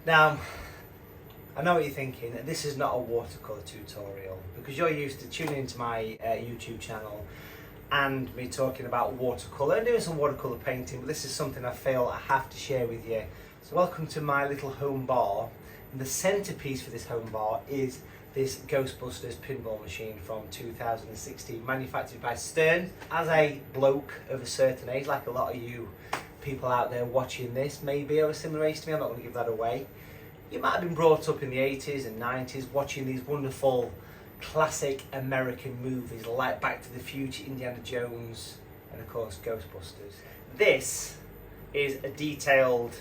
Now, I know what you're thinking, this is not a watercolour tutorial, because you're used to tuning into my YouTube channel and me talking about watercolour and doing some watercolour painting, but this is something I feel I have to share with you. So welcome to my little home bar, and the centrepiece for this home bar is this Ghostbusters pinball machine from 2016, manufactured by Stern. As a bloke of a certain age, like a lot of you people out there watching this may be of a similar age to me, I'm not going to give that away. You might have been brought up in the 80s and 90s watching these wonderful classic American movies like Back to the Future, Indiana Jones, and of course Ghostbusters. This is a detailed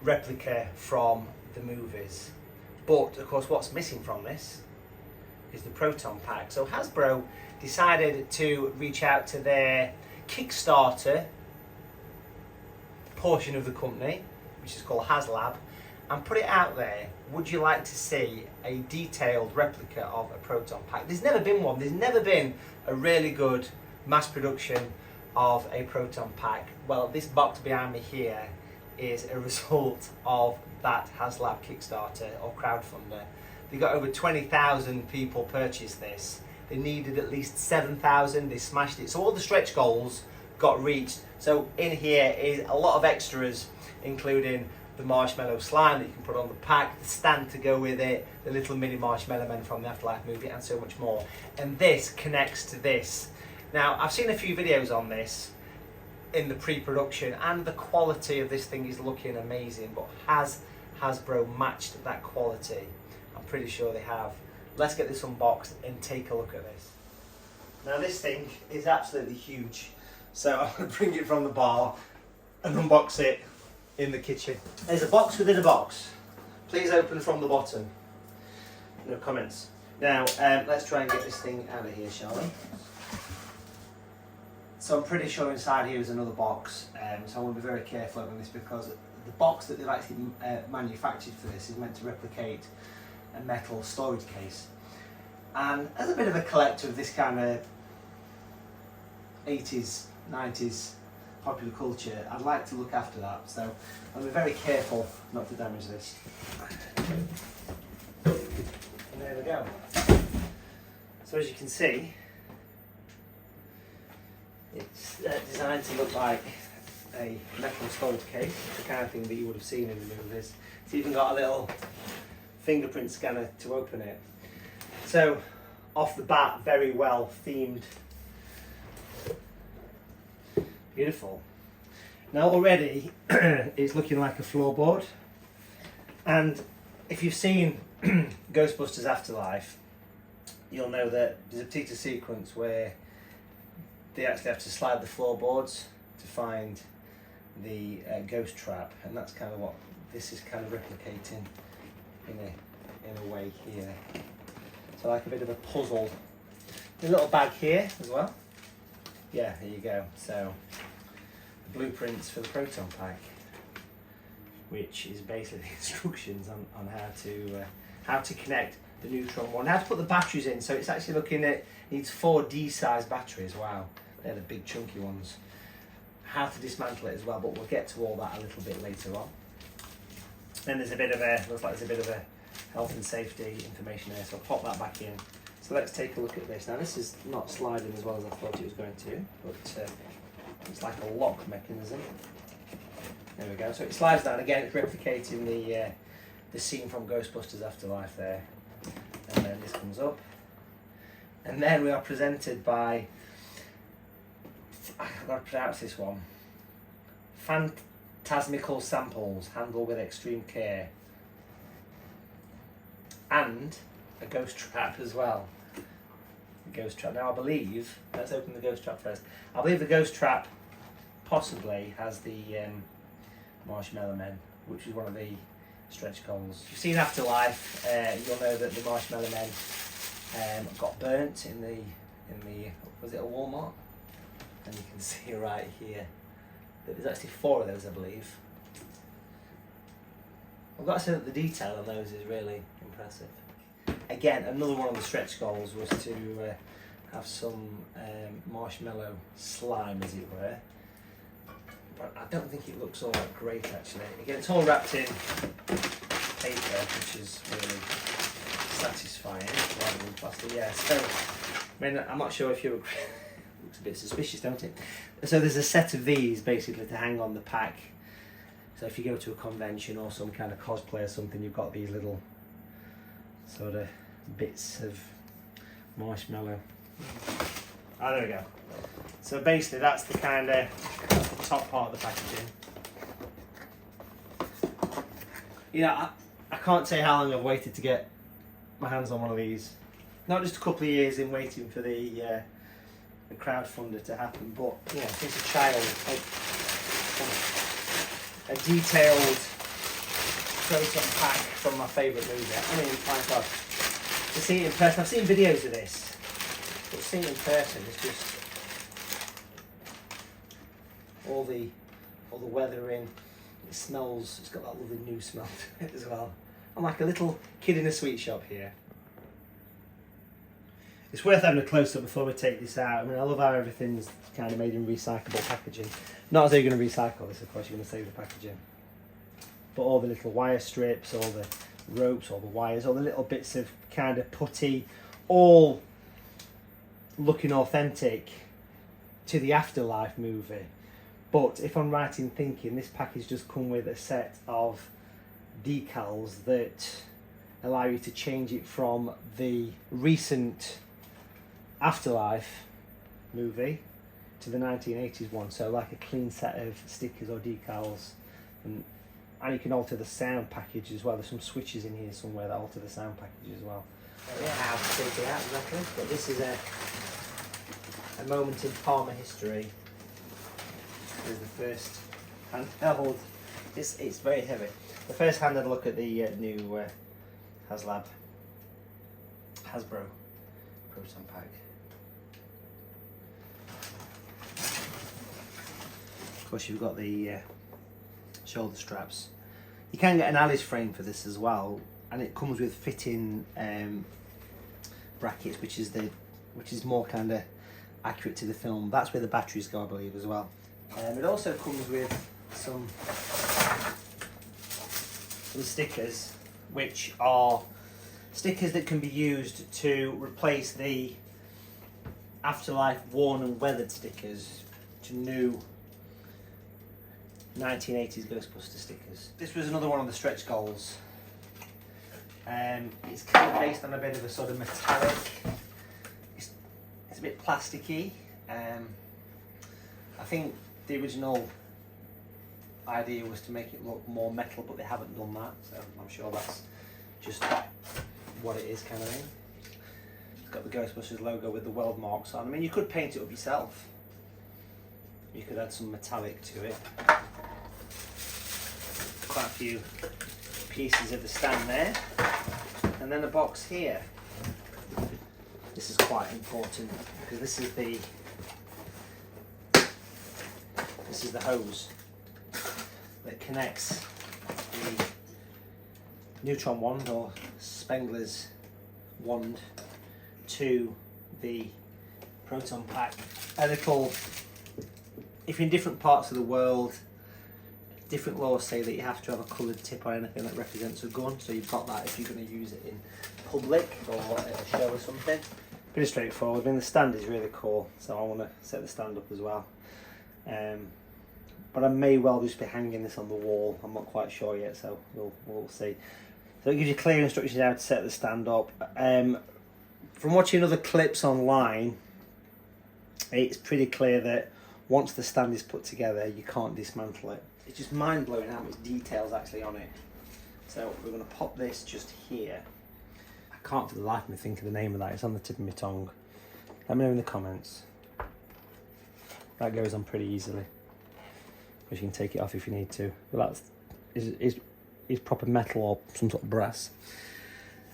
replica from the movies, but of course what's missing from this is the Proton pack. So Hasbro decided to reach out to their Kickstarter portion of the company, which is called Haslab, and put it out there. Would you like to see a detailed replica of a Proton pack? There's never been one. There's never been a really good mass production of a Proton pack. Well, this box behind me here is a result of that Haslab Kickstarter or crowdfunder. They got over 20,000 people purchase this. They needed at least 7,000. They smashed it. So all the stretch goals got reached. So in here is a lot of extras, including the marshmallow slime that you can put on the pack, the stand to go with it, the little mini marshmallow men from the Afterlife movie, and so much more. And this connects to this. Now, I've seen a few videos on this in the pre-production, and the quality of this thing is looking amazing, but has Hasbro matched that quality? I'm pretty sure they have. Let's get this unboxed and take a look at this. Now this thing is absolutely huge, so I'm going to bring it from the bar and unbox it in the kitchen. There's a box within a box. Please open from the bottom. No comments. Now let's try and get this thing out of here, shall we? So I'm pretty sure inside here is another box, so I want to be very careful opening this, because the box that they've actually manufactured for this is meant to replicate a metal storage case. And as a bit of a collector of this kind of 80s, 90s popular culture, I'd like to look after that, so I'll be very careful not to damage this. And there we go. So as you can see, it's designed to look like a metal storage case, the kind of thing that you would have seen in the movies. It's even got a little fingerprint scanner to open it. So off the bat, very well themed. Beautiful. Now already it's looking like a floorboard, and if you've seen Ghostbusters Afterlife, you'll know that there's a particular sequence where they actually have to slide the floorboards to find the ghost trap, and that's kind of what this is kind of replicating in a way here. So like a bit of a puzzle. A little bag here as well. Yeah, there you go. So the blueprints for the Proton pack, which is basically instructions on how to connect the neutron one, how to put the batteries in. So it's actually looking at, needs 4 D-size batteries. Wow, they're the big chunky ones. How to dismantle it as well, but we'll get to all that a little bit later on. Then there's a bit of looks like there's a bit of a health and safety information there, so I'll pop that back in. So let's take a look at this. Now this is not sliding as well as I thought it was going to, but it's like a lock mechanism. There we go. So it slides down again. It's replicating the scene from Ghostbusters Afterlife there, and then this comes up, and then we are presented by, I've got to pronounce this one, Phantasmical Samples, handled with extreme care, and a ghost trap as well. The ghost trap. Now I believe, let's open the ghost trap first. I believe the ghost trap possibly has the marshmallow men, which is one of the stretch goals. If you've seen Afterlife, you'll know that the marshmallow men got burnt in the was it a Walmart? And you can see right here that there's actually 4 of those, I believe. I've got to say that the detail on those is really impressive. Again, another one of the stretch goals was to have some marshmallow slime, as it were, but I don't think it looks all that great actually. Again, it's all wrapped in paper, which is really satisfying rather than plastic. Yeah, so I mean, I'm not sure if you're looks a bit suspicious, don't it? So there's a set of these basically to hang on the pack. So if you go to a convention or some kind of cosplay or something, you've got these little sort of bits of marshmallow. Oh, there we go. So basically that's the kind of top part of the packaging. You know, I can't say how long I've waited to get my hands on one of these. Not just a couple of years in waiting for the crowdfunder to happen, but yeah, since a child, a detailed Proton pack from my favourite movie. I mean, my God, to see it in person, I've seen videos of this, but seeing it in person is just all the weathering. It smells. It's got that lovely new smell to it as well. I'm like a little kid in a sweet shop here. It's worth having a close-up before we take this out. I mean, I love how everything's kind of made in recyclable packaging. Not as though you're going to recycle this, of course, you're going to save the packaging. But all the little wire strips, all the ropes, all the wires, all the little bits of kind of putty, all looking authentic to the Afterlife movie. But if I'm right in thinking, this package does come with a set of decals that allow you to change it from the recent Afterlife movie to the 1980s one, so like a clean set of stickers or decals, and you can alter the sound package as well. There's some switches in here somewhere that alter the sound package as well. Yeah, how to take it out exactly, but this is a moment in Palmer history. This is the first handheld. It's very heavy. The first handheld look at the new Haslab Hasbro Proton pack. Of course, you've got the shoulder straps. You can get an Alice frame for this as well, and it comes with fitting brackets, which is more kind of accurate to the film. That's where the batteries go, I believe, as well. It also comes with some stickers, which are stickers that can be used to replace the Afterlife worn and weathered stickers to new 1980s Ghostbusters stickers. This was another one of the stretch goals. It's kind of based on a bit of a sort of metallic. It's a bit plasticky. I think the original idea was to make it look more metal, but they haven't done that, so I'm sure that's just what it is, kind of thing. It's got the Ghostbusters logo with the weld marks on. I mean, you could paint it up yourself. You could add some metallic to it. Quite a few pieces of the stand there, and then a box here. This is quite important because this is the hose that connects the neutron wand or Spengler's wand to the Proton pack. A little, if you're in different parts of the world, different laws say that you have to have a coloured tip or anything that represents a gun, so you've got that if you're going to use it in public or at a show or something. Pretty straightforward. I mean, the stand is really cool, so I want to set the stand up as well. But I may well just be hanging this on the wall. I'm not quite sure yet, so we'll see. So it gives you clear instructions how to set the stand up. From watching other clips online, it's pretty clear that once the stand is put together, you can't dismantle it. It's just mind-blowing how much detail's actually on it. So we're going to pop this just here. I can't for the life of me think of the name of that. It's on the tip of my tongue. Let me know in the comments. That goes on pretty easily. But you can take it off if you need to. But that is proper metal or some sort of brass.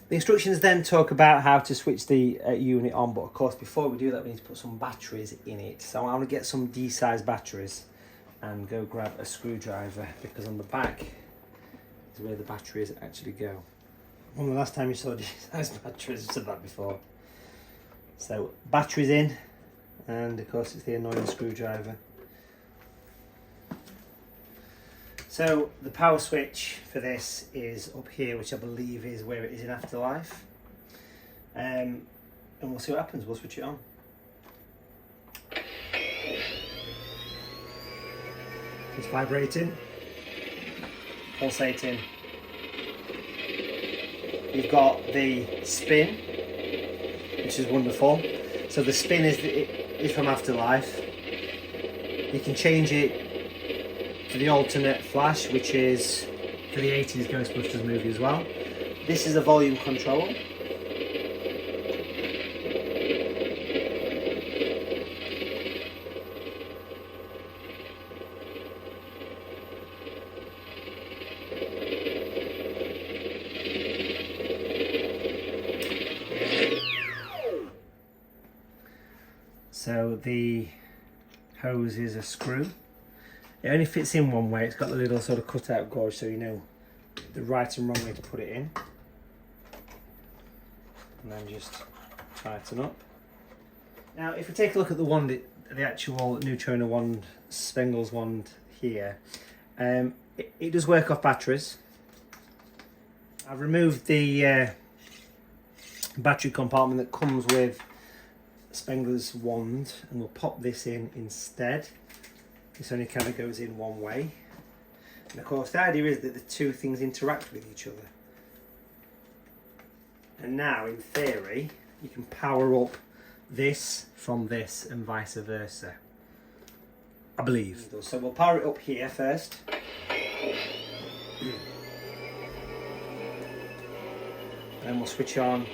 The instructions then talk about how to switch the unit on, but of course before we do that we need to put some batteries in it. So I'm going to get some D-size batteries and go grab a screwdriver, because on the back is where the batteries actually go. When the last time you saw D-size batteries, I've said that before. So batteries in, and of course it's the annoying screwdriver. So the power switch for this is up here, which I believe is where it is in Afterlife. And we'll see what happens. We'll switch it on. It's vibrating, pulsating. You've got the spin, which is wonderful. So the spin is from Afterlife. You can change it for the alternate flash, which is for the 80s Ghostbusters movie as well. This is a volume control. So the hose is a screw. It only fits in one way. It's got the little sort of cutout gauge, so you know the right and wrong way to put it in. And then just tighten up. Now, if we take a look at the wand, the actual neutrino wand, Spengle's wand here, it does work off batteries. I've removed the battery compartment that comes with Spengler's wand, and we'll pop this in instead. This only kind of goes in one way, and of course the idea is that the two things interact with each other. And now in theory you can power up this from this and vice versa, I believe. So we'll power it up here first. And then we'll switch on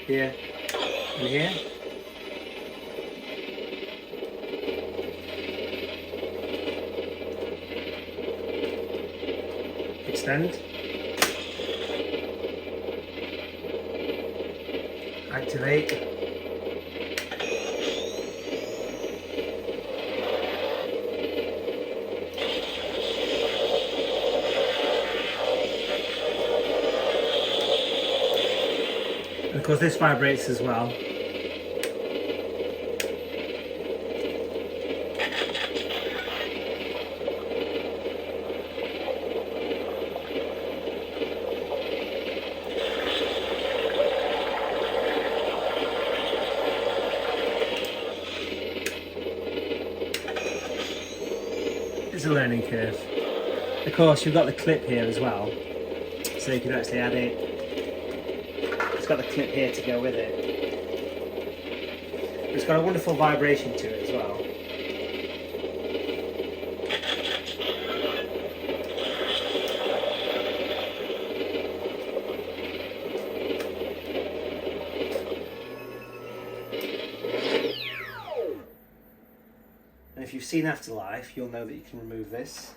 here and here. Extend, activate, and of course this vibrates as well. It's a learning curve. Of course, you've got the clip here as well, so you can actually add it. It's got the clip here to go with it. It's got a wonderful vibration to it as well. And if you've seen Afterlife, you'll know that you can remove this.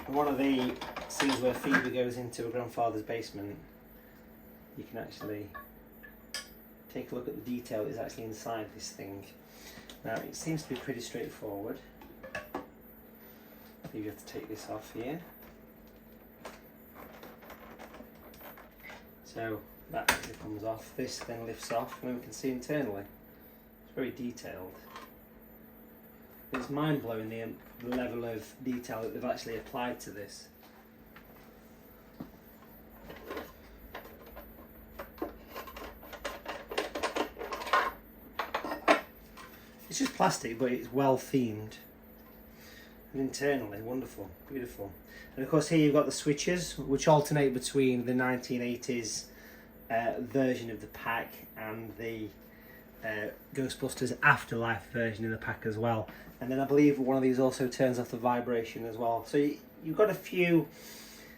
In one of the scenes where Phoebe goes into her grandfather's basement, you can actually take a look at the detail that is actually inside this thing. Now it seems to be pretty straightforward. You have to take this off here. So that actually comes off. This then lifts off, and then we can see internally. It's very detailed. It's mind-blowing the level of detail that they've actually applied to this. It's just plastic, but it's well themed. And internally, wonderful, beautiful. And of course here you've got the switches, which alternate between the 1980s version of the pack and the Ghostbusters Afterlife version in the pack as well. And then I believe one of these also turns off the vibration as well. So you've got a few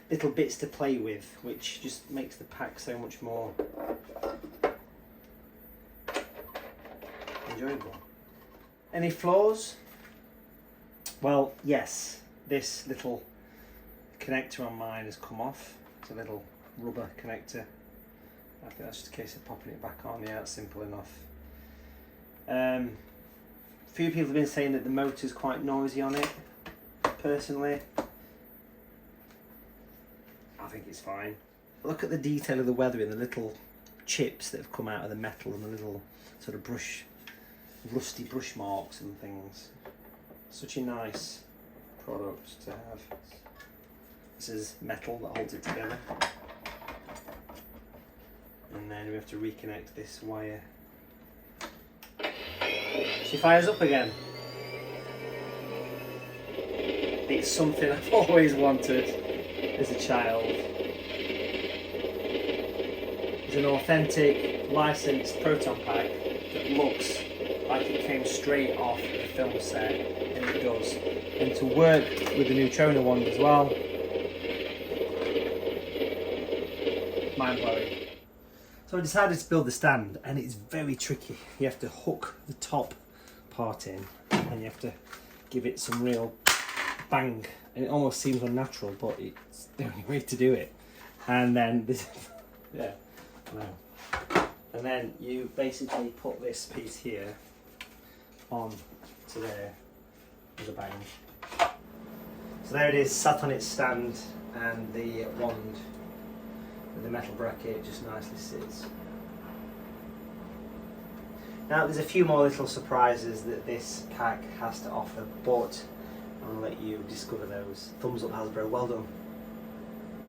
little bits to play with, which just makes the pack so much more enjoyable. Any flaws? Well, yes, this little connector on mine has come off. It's a little rubber connector. I think that's just a case of popping it back on. Yeah, it's simple enough. A few people have been saying that the motor's quite noisy on it. Personally, I think it's fine. Look at the detail of the weathering, the little chips that have come out of the metal and the little sort of rusty brush marks and things. Such a nice product to have. This is metal that holds it together. And then we have to reconnect this wire. She fires up again. It's something I've always wanted as a child. It's an authentic, licensed Proton pack that looks like it came straight off the film set, and it does. And to work with the neutrino wand as well, mind blowing. So I decided to build the stand, and it's very tricky. You have to hook the top part in, and you have to give it some real bang, and it almost seems unnatural, but it's the only way to do it. And then this, yeah, no. And then you basically put this piece here on to there with a bang. So there it is, sat on its stand, and the wand with the metal bracket just nicely sits. Now there's a few more little surprises that this pack has to offer, but I'll let you discover those. Thumbs up Hasbro, well done.